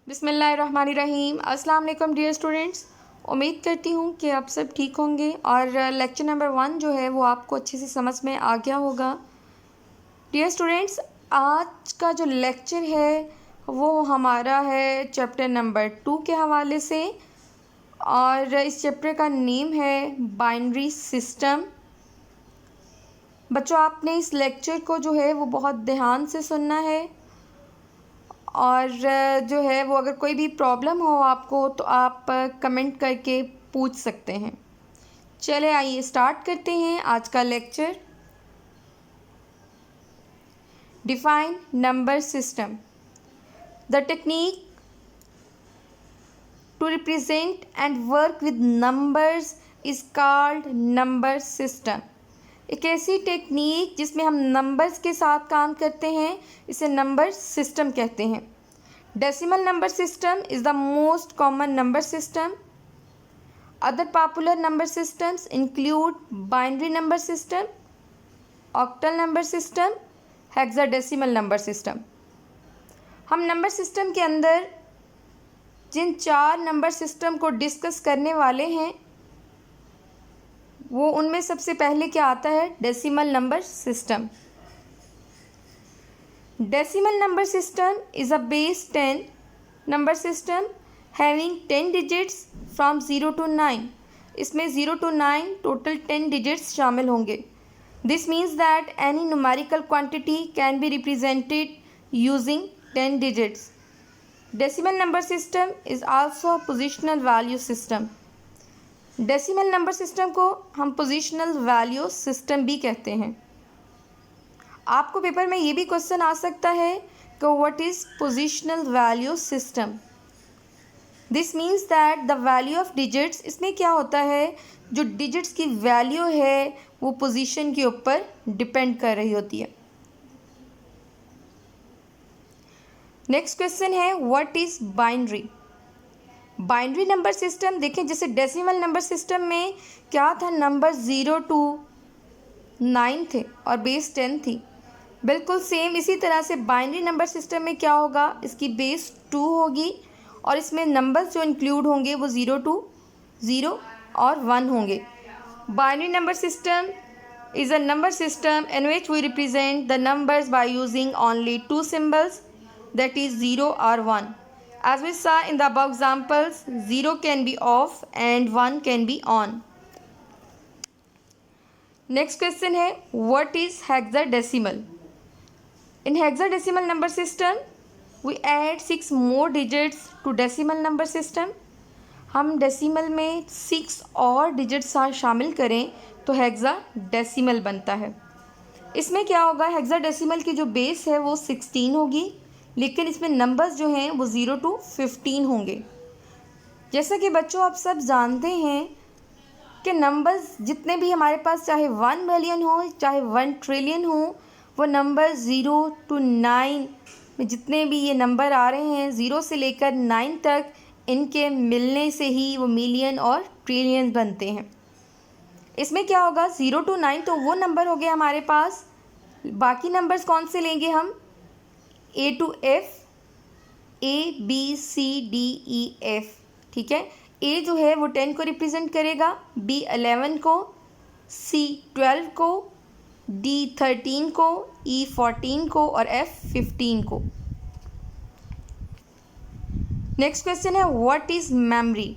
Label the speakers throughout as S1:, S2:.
S1: बिस्मिल्लाहिर्रहमानिर्रहीम। अस्सलाम वालेकुम डियर स्टूडेंट्स। उम्मीद करती हूँ कि आप सब ठीक होंगे और लेक्चर नंबर 1 जो है वो आपको अच्छे से समझ में आ गया होगा। डियर स्टूडेंट्स, आज का जो लेक्चर है वो हमारा है चैप्टर नंबर 2 के हवाले से और इस चैप्टर का नेम है बाइनरी सिस्टम। बच्चों, आपने इस लेक्चर को जो है वो बहुत ध्यान से सुनना है और जो है वो अगर कोई भी प्रॉब्लम हो आपको तो आप कमेंट करके पूछ सकते हैं। चले आइए स्टार्ट करते हैं आज का lecture. Define number system. The technique to represent and work with numbers is called number system. एक ऐसी टेक्निक जिसमें हम नंबर्स के साथ काम करते हैं, इसे नंबर सिस्टम कहते हैं। Decimal number system is the most common number system. Other popular number systems include binary number system, octal number system, hexadecimal number system. हम नंबर सिस्टम के अंदर जिन 4 नंबर सिस्टम को डिस्कस करने वाले हैं वो उनमें सबसे पहले क्या आता है? Decimal number system. Decimal number system is a base 10 number system having 10 digits from 0 to 9। इसमें 0 to 9 टोटल 10 digits शामिल होंगे। This means that any numerical quantity can be represented using 10 digits। Decimal number system is also a positional value system। Decimal number system को हम positional value system भी कहते हैं। आपको paper में ये भी क्वेश्चन आ सकता है कि what is positional value system. This means that the value of digits, इसमें क्या होता है, जो डिजिट्स की वैल्यू है वो पोजीशन के ऊपर डिपेंड कर रही होती है। नेक्स्ट क्वेश्चन है what is binary. Binary number system देखें, जैसे डेसिमल नंबर सिस्टम में क्या था, नंबर 0 to 9 थे और बेस 10 थी। बिल्कुल सेम इसी तरह से बाइनरी नंबर सिस्टम में क्या होगा, इसकी बेस 2 होगी और इसमें नंबर्स जो इंक्लूड होंगे वो 0 to 0 और 1 होंगे। Binary number system is a number system in which we represent the numbers by using only 2 symbols, that is 0 और 1। As we saw in the above examples, 0 can be off and 1 can be on. Next question है what is hexadecimal? In hexadecimal number system, we add 6 more digits to decimal number system। हम decimal में 6 और digits शामिल करें तो hexadecimal बनता है। इसमें क्या होगा, हेक्साडेसिमल की जो बेस है वो 16 होगी, लेकिन इसमें नंबर्स जो हैं वो 0 to 15 होंगे। जैसा कि बच्चों आप सब जानते हैं कि नंबर्स जितने भी हमारे पास, चाहे 1 मिलियन हो चाहे 1 ट्रिलियन हो, वो नंबर 0 to 9 में जितने भी ये नंबर आ रहे हैं 0 से लेकर 9 तक, इनके मिलने से ही वो मिलियन और ट्रिलियन बनते हैं। इसमें क्या होगा, 0 to 9 तो वो नंबर हो गए हमारे पास। बाकी नंबर्स कौन से लेंगे हम? A to F, A B C D E F, ठीक है। A जो है वो 10 को रिप्रेजेंट करेगा, B 11 को, C 12 को, D 13 को, E 14 को और F 15 को। नेक्स्ट क्वेश्चन है what is memory.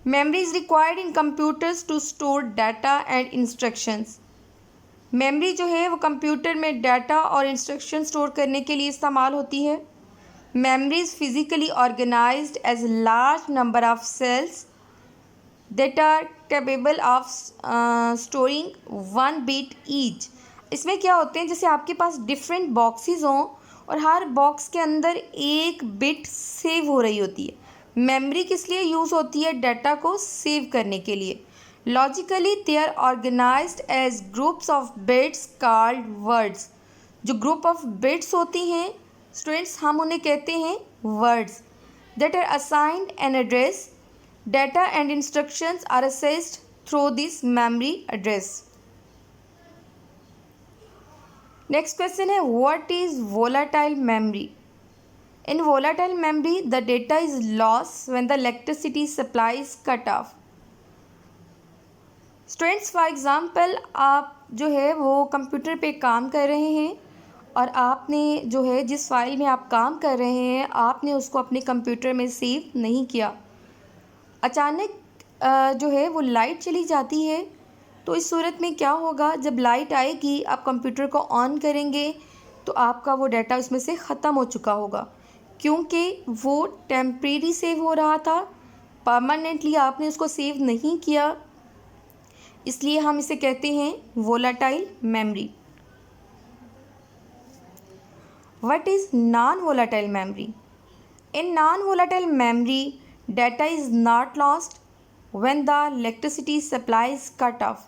S1: Memory is required in computers to store data and instructions. Memory जो है वो कंप्यूटर में डाटा और इंस्ट्रक्शन स्टोर करने के लिए इस्तेमाल होती है। Memory is physically organised as large number of cells that are capable of storing 1 bit each. इसमें क्या होते हैं, जैसे आपके पास डिफरेंट बॉक्सेस हों और हर बॉक्स के अंदर एक बिट सेव हो रही होती है। मेमोरी किस लिए यूज़ होती है? डाटा को सेव करने के लिए। Logically, they are organized as groups of bits called words। जो group of bits होती हैं स्टूडेंट्स, हम उन्हें कहते हैं words that are assigned an address। Data and instructions are accessed through this memory address। Next question है what is volatile memory। In volatile memory, the data is lost when the electricity supply is cut off. Students, for example आप जो है वो computer पे काम कर रहे हैं और आपने जो है जिस फाइल में आप काम कर रहे हैं आपने उसको अपने कंप्यूटर में सेव नहीं किया। अचानक जो है वो लाइट चली जाती है, तो इस सूरत में क्या होगा, जब लाइट आएगी आप कंप्यूटर को ऑन करेंगे तो आपका वो डाटा उसमें से ख़त्म हो चुका होगा, क्योंकि वो टेम्परेरी सेव हो रहा था, परमानेंटली आपने उसको सेव नहीं किया, इसलिए हम इसे कहते हैं volatile memory. What is non volatile memory? In non volatile memory data is not lost when the electricity supply is cut off.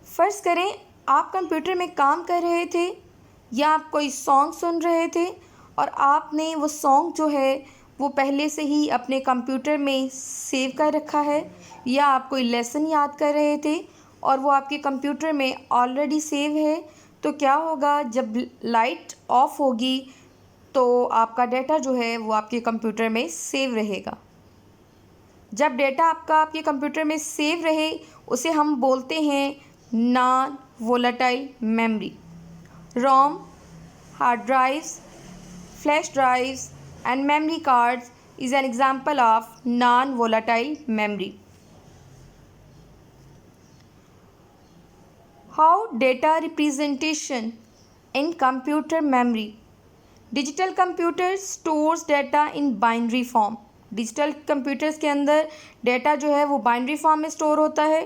S1: फ़र्ज़ करें आप कंप्यूटर में काम कर रहे थे या आप कोई सॉन्ग सुन रहे थे और आपने वो सॉन्ग जो है वो पहले से ही अपने कंप्यूटर में सेव कर रखा है, या आप कोई लेसन याद कर रहे थे और वो आपके कंप्यूटर में ऑलरेडी सेव है, तो क्या होगा, जब लाइट ऑफ होगी तो आपका डेटा जो है वो आपके कंप्यूटर में सेव रहेगा। जब डेटा आपके कंप्यूटर में सेव रहे उसे हम बोलते हैं non volatile memory. ROM, hard drives, flash drives and memory cards is an example of non volatile memory. How data representation in computer memory? Digital computer stores data in binary form. Digital computers के अंदर data जो है वो binary form में store होता है।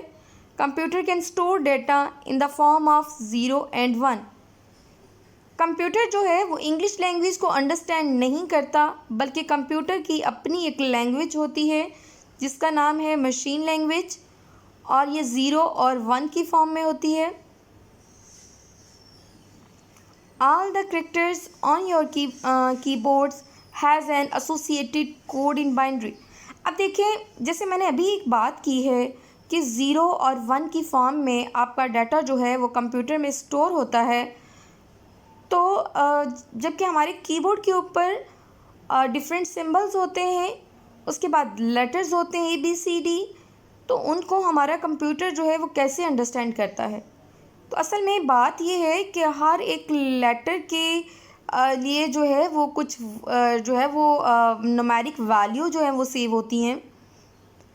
S1: Computer can store data in the form of 0 and 1। Computer जो है वो इंग्लिश लैंग्वेज को अंडरस्टैंड नहीं करता, बल्कि कंप्यूटर की अपनी एक लैंग्वेज होती है जिसका नाम है मशीन लैंग्वेज, और ये 0 और 1 की फॉर्म में होती है। All the characters on your keyboards has an associated code in binary। अब देखें, जैसे मैंने अभी एक बात की है कि 0 और 1 की फॉर्म में आपका डाटा जो है वो कंप्यूटर में स्टोर होता है, तो जबकि हमारे कीबोर्ड के ऊपर डिफरेंट सिंबल्स होते हैं, उसके बाद लेटर्स होते हैं ABCD, तो उनको हमारा कंप्यूटर जो है वो कैसे अंडरस्टैंड करता है। तो असल में बात यह है कि हर एक लेटर के लिए जो है वो कुछ जो है वो न्यूमेरिक वैल्यू जो है वो सेव होती हैं,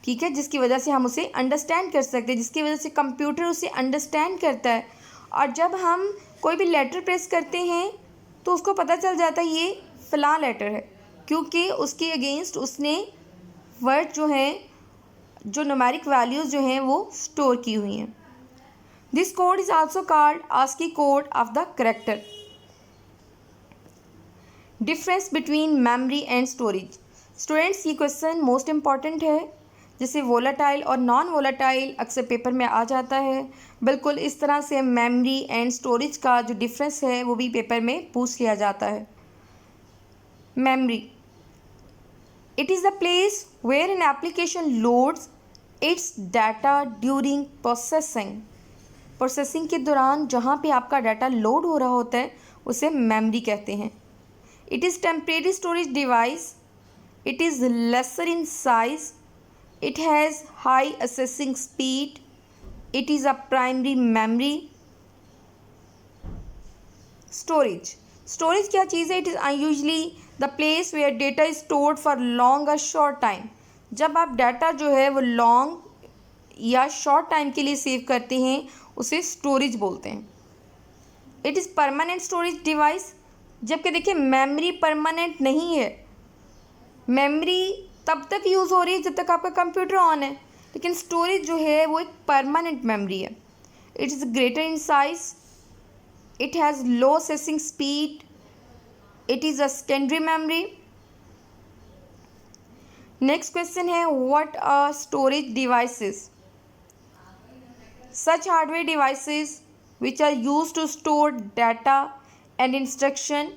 S1: ठीक है, जिसकी वजह से हम उसे अंडरस्टैंड कर सकते हैं, जिसकी वजह से कंप्यूटर उसे अंडरस्टैंड करता है। और जब हम कोई भी लेटर प्रेस करते हैं तो उसको पता चल जाता है ये फ़लाँ लेटर है, क्योंकि उसके अगेंस्ट उसने वर्ड जो हैं, जो न्यूमेरिक वैल्यूज़ जो हैं वो स्टोर की हुई हैं। This code is also called ASCII code of the character। Difference between memory and storage। Students, ये क्वेश्चन मोस्ट इम्पॉर्टेंट है, जैसे वोलाटाइल और नॉन वोलाटाइल अक्सर पेपर में आ जाता है। बिल्कुल इस तरह से मेमोरी एंड स्टोरेज का जो डिफरेंस है वो भी पेपर में पूछ लिया जाता है। Memory, it is the place where an application loads its data during processing के दौरान जहाँ पे आपका डाटा लोड हो रहा होता है उसे मेमोरी कहते हैं। It is temporary storage device, it is lesser in size, it has high accessing speed, it is a primary memory. Storage क्या चीज़ है? It is usually the place where data is stored for long और short time. जब आप data जो है वो long या शॉर्ट टाइम के लिए सेव करते हैं उसे स्टोरेज बोलते हैं। It is permanent storage device, जबकि देखिए मेमोरी परमानेंट नहीं है। मेमोरी तब तक यूज़ हो रही है जब तक आपका कंप्यूटर ऑन है, लेकिन स्टोरेज जो है वो एक परमानेंट मेमोरी है। It is greater in size, it has low accessing speed, it is a secondary memory. Next question है, what are storage devices? Such hardware devices which are used to store data and instruction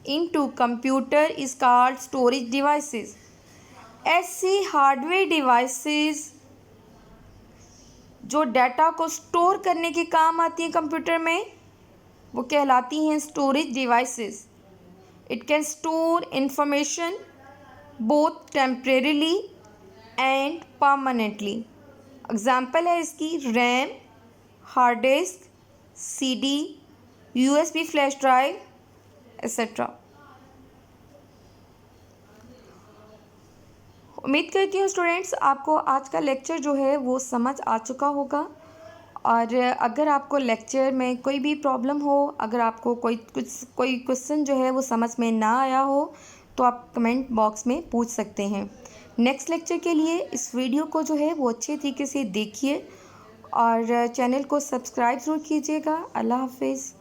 S1: into computer is called storage devices। ऐसी hardware devices जो data को store करने के काम आती हैं computer में वो कहलाती हैं storage devices. It can store information both temporarily and permanently. Example है इसकी RAM, hard disk, CD, USB flash drive etcetera. उम्मीद करती हूँ स्टूडेंट्स आपको आज का लेक्चर जो है वो समझ आ चुका होगा। और अगर आपको लेक्चर में कोई भी प्रॉब्लम हो, अगर आपको कोई क्वेश्चन जो है वो समझ में ना आया हो तो आप कमेंट बॉक्स में पूछ सकते हैं। नेक्स्ट लेक्चर के लिए इस वीडियो को जो है वो अच्छे तरीके से देखिए और चैनल को सब्सक्राइब ज़रूर कीजिएगा। अल्लाह हाफिज़।